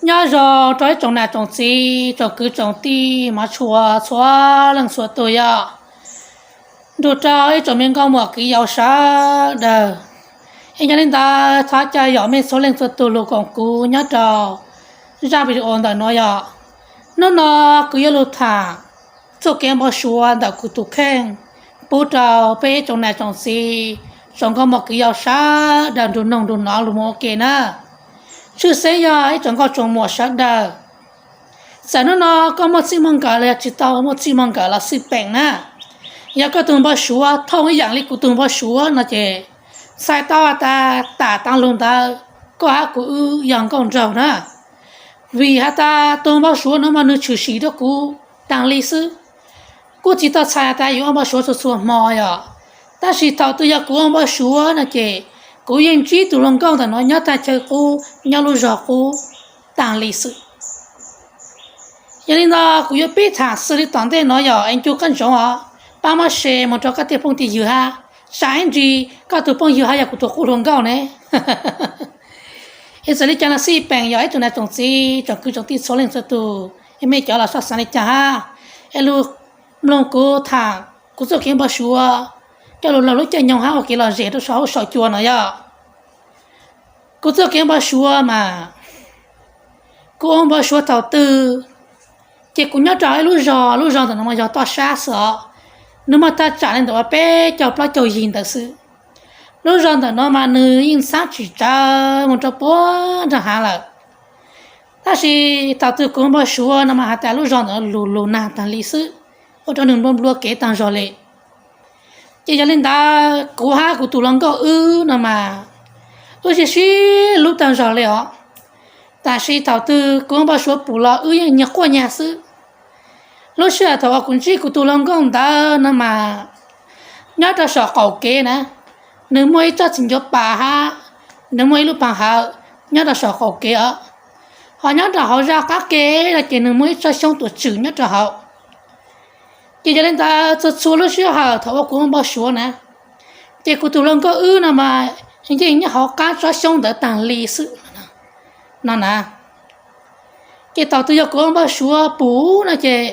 nhớ rồi trói trồng nào trồng gì trồng cứ trồng ti mà chùa chùa lần chùa tôi à đồ trói trồng miếng con một cái giàu sa đờ anh cho nên ta tháo chạy ở mấy số lần chùa tôi luôn còn cú nhớ trò ra bị ổn đã nói à nó cứ yêu thả cho cái bao xua đã cứ tụ khen bố trò bé trồng này trồng gì trồng con một cái giàu sa đờ đồ nông đồ nọ luôn ok nè chứ sẽ giờ ấy chẳng có trồng mùa sắc đâu, giờ nó có một xí măng cả là chỉ tao một xí măng cả là xí bèn nè, giờ có tụi bao số thông cái dạng này của tụi bao số nó chỉ sai tao ta tăng luôn ta có hai của dạng con trâu nè, vì ta tụi bao số nó mà nó chịu xí đó của tăng lý sư, của chỉ tao sai ta yêu bao số số mò ya, ta chỉ tao tụi giờ của bao số nó chỉ cô yên chỉ tụi lòng con ta nói nhớ ta chơi cô nhớ lúc giờ cô tàng lịch sử cho nên là cô yêu biết thằng xử lý toàn thế nói giờ anh chú cần chọn à ba mươi xe một cho các tiệm phong thì dư ha sáng gì các tụi phong dư ha giờ của tụi cô lòng con này em xử lý cho nó xí bèn giờ ấy tụi này trồng gì trồng cứ trồng tí số lên số tụ em mấy cháu là sát sáng đi chả ha em lúc lòng cô thằng cô cho kiếm bao xua cho lúc chơi nhau ha cái là dễ đó sáu sỏi chua nữa ya cô cho kiếm bao xua mà cô ông bao xua thầu tư chỉ cũng nhớ trái lúc giờ thì nó mà giờ to xa sợ nếu mà ta trả lên đó bé cho bao cho gì thật sự lúc giờ thì nó mà nữ in sát chỉ cho một chỗ bố chẳng hạn là ta chỉ thầu tư cũng bao xua nó mà hạt tại lúc giờ nó lù nà thằng lý sư ở trong đường bom lúa kế tăng rồi lệ chỉ cho nên ta cố ha của tụi lòng có nè mà chỉ lúc tăng rồi lệ họ ta chỉ thầu tư cũng bao số bù lo nhặt qua nhà sư lúc xưa thầu cũng chỉ của tụi lòng có ta nè mà nhớ ra sợ cầu kế nè nếu mới cho xin cho bà ha nếu mới lúc bà ha nhớ ra sợ cầu kế họ nhớ ra họ ra các kế là chỉ nếu mới cho xong tuổi chữ nhớ ra họ chỉ cho nên ta số lúc xưa họ thầu cũng bao số nè chỉ của tụi lòng có nè mà nhưng họ cá cho xong để tàng lý sự nè chỉ tao tôi có bao số bù nè chỉ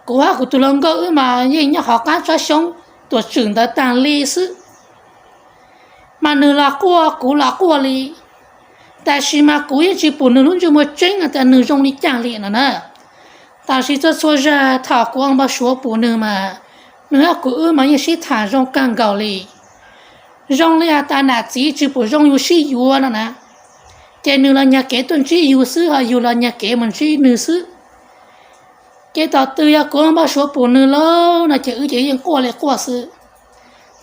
của tụi lòng có mà nhưng họ cá cho xong tuổi trưởng để tàng lý sự mà nửa là của lý tại vì mà của chỉ bù nửa luôn cho một chính là tại nửa trong lý trang lý nè ta chỉ cho số ra thảo của ông bao số bù nửa mà nửa của mà như sĩ thả trong càng gạo lý rong là ta nạt chỉ bù rong yêu sĩ yêu nè cái nửa là nhà kế tuần chỉ yêu sư hay yêu là nhà kế mình chỉ nửa sư cái tao từ của ông bao số bù nửa lâu là chỉ những qua sư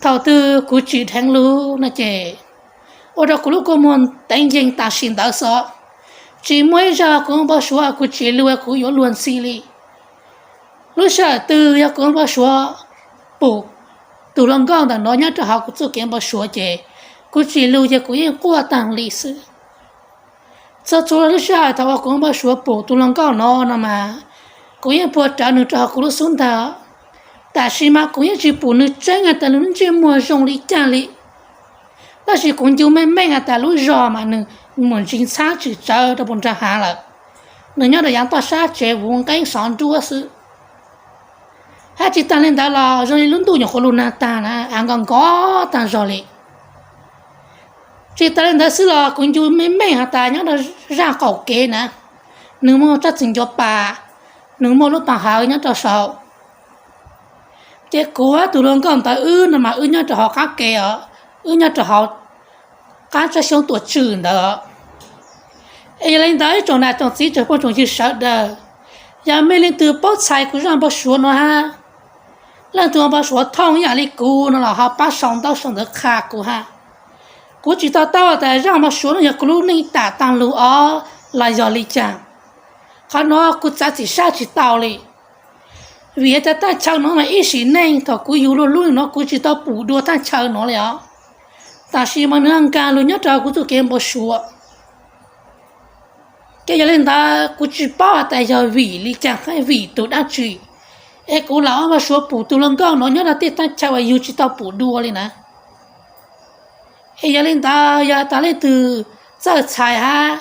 thảo từ của chị thằng lu là chỉ ở đó của lúc cô muốn đánh danh ta xin ta sợ chỉ mới ra của ông bao số của chị lưu của yếu luôn xì li lúc sau từ của ông bao số bù từ lòng con đã nói nhớ cho họ của tôi kiếm bao số chị của chị lưu của yên qua tàng lịch sử sau đó lúc sau thảo của ông bao số bù từ lòng con nó mà của yên bù trả nữa cho họ của lúc xuống thảo tại vì mà của yên chỉ bù nữa tránh à tại lúc chỉ mua rong lý trả lý ta chỉ cũng chịu mấy à tại lúc giờ mà nữa muốn chính xác chỉ chờ cho bọn cha hà là nếu nhớ được dạng ta sát chế vùng cái sọn chúa sự hai chị ta lên đó là rồi luôn tu nhiều khổ luôn ta nè anh còn có ta rồi chị ta lên đó sự là cũng chịu mấy à ta nhớ được ra cầu kế nè nếu mà chắc chắn cho bà nếu mà lúc bà hỏi nhớ cho sợ chứ của tụi luôn còn ta nè mà nhớ cho họ khác kế nhớ cho họ cá cho sống tuổi trưởng đó ấy lên đấy chỗ này chỗ gì chỗ có chỗ gì sợ đó giờ mấy lên từ bóc xài của rằng bóc xuống nó ha lần từ bóc xuống thông nhà đi cũ nó là họ bắt sống được khác của ha của chỉ tao tại rằng bóc xuống nhà cũ nên ta tăng lưu là do lý chàng họ nó cũng chỉ sao chỉ tao li vì ta chẳng nó mà ít xí nên thọ cũng yêu luôn nó cũng chỉ tao bù đua ta chờ nó liền ta chỉ mà nó ăn cá luôn nhớ cho cũng tụi kiếm bóc xuống cái giờ lên ta cũng chỉ bảo tại giờ vì lý chẳng hay vì tôi đã chỉ ấy cũng lão mà số phụ tôi lần con nó nhớ là tết ta chào ai yêu chỉ tao phụ đua lên nè ấy giờ lên ta giờ ta lên từ giờ xài ha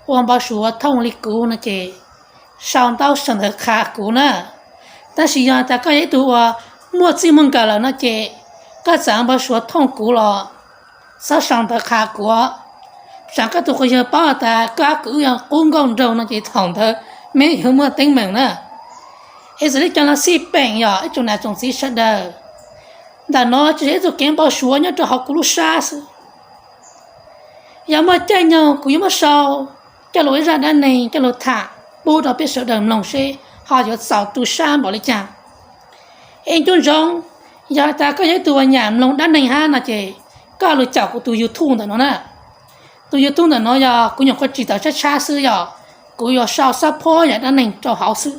我把说通里古呢姐，上到上头卡古呢，但是呀，大家也都话莫只门个了那姐，个咱把说通古了，啥上头卡古，上个都会要把的个古呀公共中那姐上头没有么顶门呢，一直讲了四病呀，一种那种是实的，但nó chỉ cho kiếm bao số nhá cho học cú sa sự, giờ mà chơi nhau cũng mà sao, cho lối ra đan này cho lối thả, bố đó biết sợ đầm lòng xe, họ cho sáu tu sa bỏ lại chàng, em chôn rong, giờ ta có những tụi nhảm lòng đan này ha là chị, có lối chảo của tụi YouTube đó nó nè, tụi YouTube đó nó giờ cũng nhọc có chỉ tao chắc xa xưa giờ, cũng giờ sao sao phô giờ đan này cho họ xưa,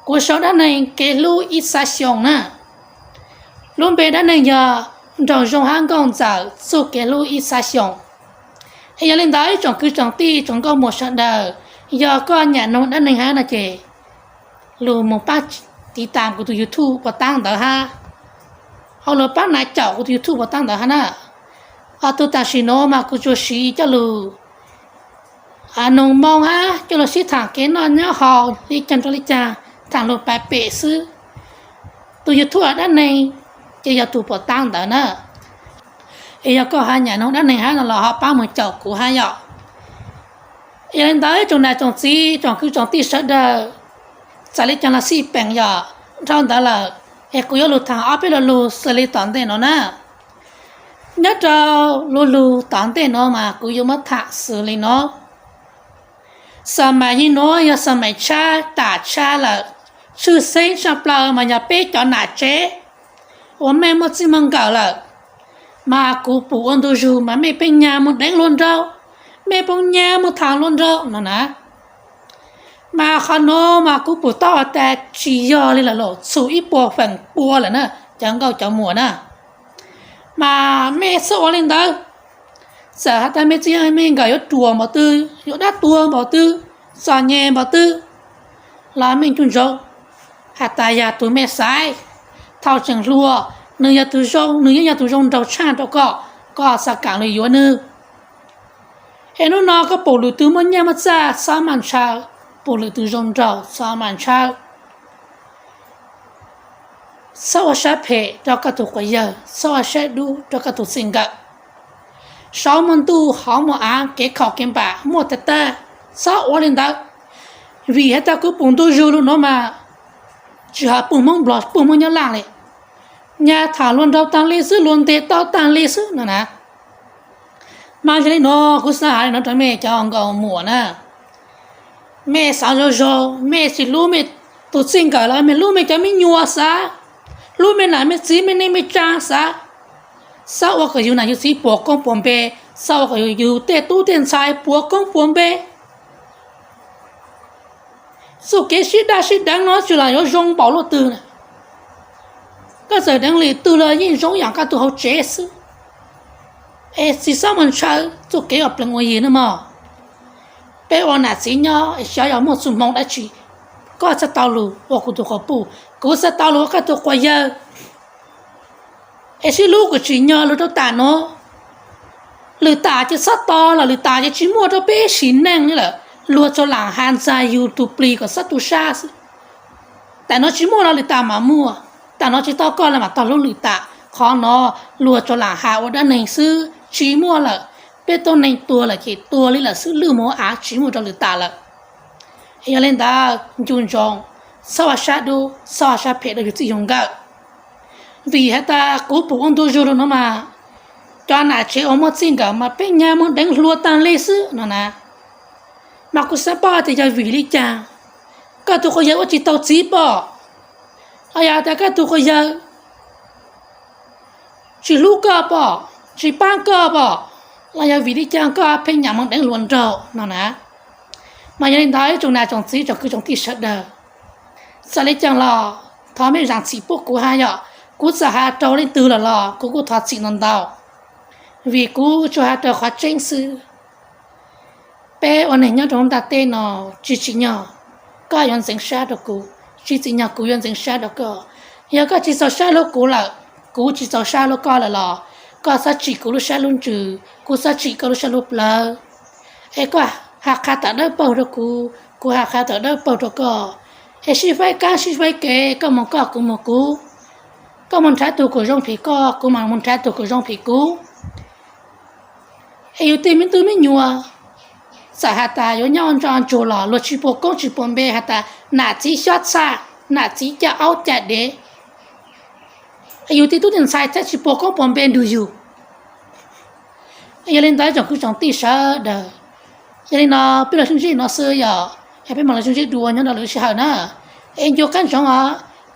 cũng sau đan này cái lối ít xa xiong nè. Luôn bé đã nên giờ trong trong hàng công giờ số cái lối ít xa xiong, giờ lên đấy trong cứ trong ti trong có một sản đời giờ có nhà nông đã nên ha là chị, luôn một bát tí tạm của tụi YouTube và tăng đó ha, họ luôn bát này chảo của tụi YouTube và tăng đó ha nè, họ tụi ta xin nó mà cứ cho xí cho luôn, nông mong ha cho luôn xí thẳng cái nó nhớ họ đi chân cho đi cha thẳng luôn bài bể sư, tụi YouTube đã nên chỉ giờ tụi bỏ tăng đó nè, giờ có hai nhà nông đã nên ha là họ bao một chậu của hai giờ, giờ lên tới trong này trong gì trong cứ trong tí sợ đời, xử lý trong là xí bèn giờ, trong đó là cứ yêu lụt thằng áp là lụt xử lý toàn tiền nó nè, nhất là lụt toàn tiền nó mà cứ yêu mất thằng xử lý nó, sao mà như nó giờ sao mà cha tả cha là sư sinh sao bao mà nhà bé cho nạt chế. 我妹没这么搞了，mà cụ phụ ôn đồ dù mà mẹ bên nhà một đánh luôn đâu, mẹ bên nhà một thằng luôn đâu, nó nè, mà khăn nó mà cụ phụ tao ta chỉ do lên là lộ, số ít bộ phận bùa là nè, chẳng có chẳng mua nè, mà mẹ sợ lên đâu, sợ ta mẹ chỉ mẹ gọi chùa bảo tư, đắt chùa bảo tư, sợ nhẹ bảo tư, là mình chun rau, hạt tài nhà tụi mẹ sai. Thao chẳng lùa, nương nhà tụi rong đầu chan đâu có sao cả lời yếu nữa. Em nó có bộ lụt từ một nhà mà ra sao màn sao, bộ lụt từ rong đầu sao màn sao. Sao sẽ phê cho các tụi quay giờ, sao sẽ đủ cho các tụi sinh gặp. Sao môn tu họ mà ăn cái khẩu kiếm bạc mua tết ta, sao ở lên đó. Vì hết ta cứ bụng tôi rưu luôn nó mà. Chỉ họ bụng mong nhớ làng này, nhà thả luôn đâu tăng lê sư luôn tê tao tăng lê sư nữa nè, mà cho nên nó cứ sao nó cho mẹ cho ông cậu mùa nè, mẹ sao rồi mẹ chỉ lu mẹ tụt sinh cả là mẹ lu mẹ cho mẹ nhua sa, lu mẹ làm mẹ chỉ mẹ nên mẹ trang sa, sao ở cái này chỉ bỏ công bỏ bê, sao cái tê tu tiền sai bỏ công bỏ bê. Số cái sĩ đáng nói chỉ là nó rong bảo lộ từ này, cái giờ đang lì từ là những rong dạng các tụi họ chế sư, chỉ sao mình chơi, số cái ở bên ngoài gì nữa mà, bé ông nào chỉ nhớ, sao một số mong đã chỉ, có sẽ tao lù, hoặc tụi họ bù, có sẽ tao lù các tụi quay giờ, chỉ lúc của chỉ nhớ lúc đó tàn nó, lừa tà chỉ sát to là lừa tà chỉ mua cho bé xín năng như là luôn cho làng hàng dài YouTube play có sát tu sa, tại nó chỉ mua là lừa tà mà mua, tại nó chỉ tao coi là mà tao luôn lừa tà, khó nó luôn cho làng hàng ở đây này sư chỉ mua là bé tôi này tua là chỉ tua lấy là sư lừa mua á chỉ mua cho lừa tà là, giờ lên ta chun chong, sao sát đu sao sát phê được chỉ dùng gạo, vì hết ta cố bổ ông tôi rồi nó mà, cho nãy chỉ ông mất xin cả mà bé nhà muốn đánh luôn tan lê sư nó nè. Mà cô sẽ bỏ thì cho vì lý chàng, các tụi cô giờ chỉ tao chỉ bỏ, ai ta các tụi cô giờ chỉ lúc cơ bỏ, chỉ ban cơ bỏ, là giờ vì lý chàng có phải nhà mình đánh luôn rồi, nó nè, mà giờ đến đấy chúng ta trồng chỉ cho cứ trồng tí sợ đời, sao lý chàng là thọ mấy rằng chỉ bốc của hai giờ, cú sẽ hai trâu lên từ là cú thọ chỉ non đào, vì cú cho hai trâu khóa tranh sư. Bé ông này nhớ trong ta tên nó chỉ nhớ có yon sinh sát được cú chỉ nhớ cú yon sinh sát được cơ giờ có chỉ sao sát lúc cú là cú chỉ sao sát lúc là có sao chỉ cú lúc sát luôn trừ cú sao chỉ có lúc sát lúc lờ ấy quá หากขาตัดได้เป่าตะกูหากขาตัดได้เป่าตะก็เอชิไฟก้าชิไฟเกก็มันก็กูมันก็มันใช้ตัวกูร้องผีก็กูมันใช้ตัวกูร้องผีกูเออยู่ตีมันตัวไม่ยัวสาหัตาอยู่ย้อนจอนโจหล่อรถชิโปกงชิปนเบหัตาหน้าจีช็อตซาหน้าจีจะเอาจัดเดเออยู่ตีตัวหนึ่งใส่จะชิโปกงปนเบดูอยู่เอเล่นได้จังกูจังตีเสเดเอเล่นน่ะเป็นอะไรชุ่มๆน่ะเสือยเอเป็นมันอะไรชุ่มๆดูวันนี้น่ะเลยเสียหน้าเอ็นอยู่กันจัง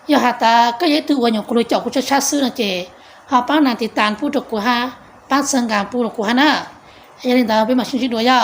อย่าหาตาก็ยังตัวอย่างกูเลยจับกูจะชัดซื้อนะเจหาป้านันติตานพูดกับกูฮะป้าสังการพูดกับกูฮะนะเอเล่นได้เป็นมันชุ่มๆดูย่า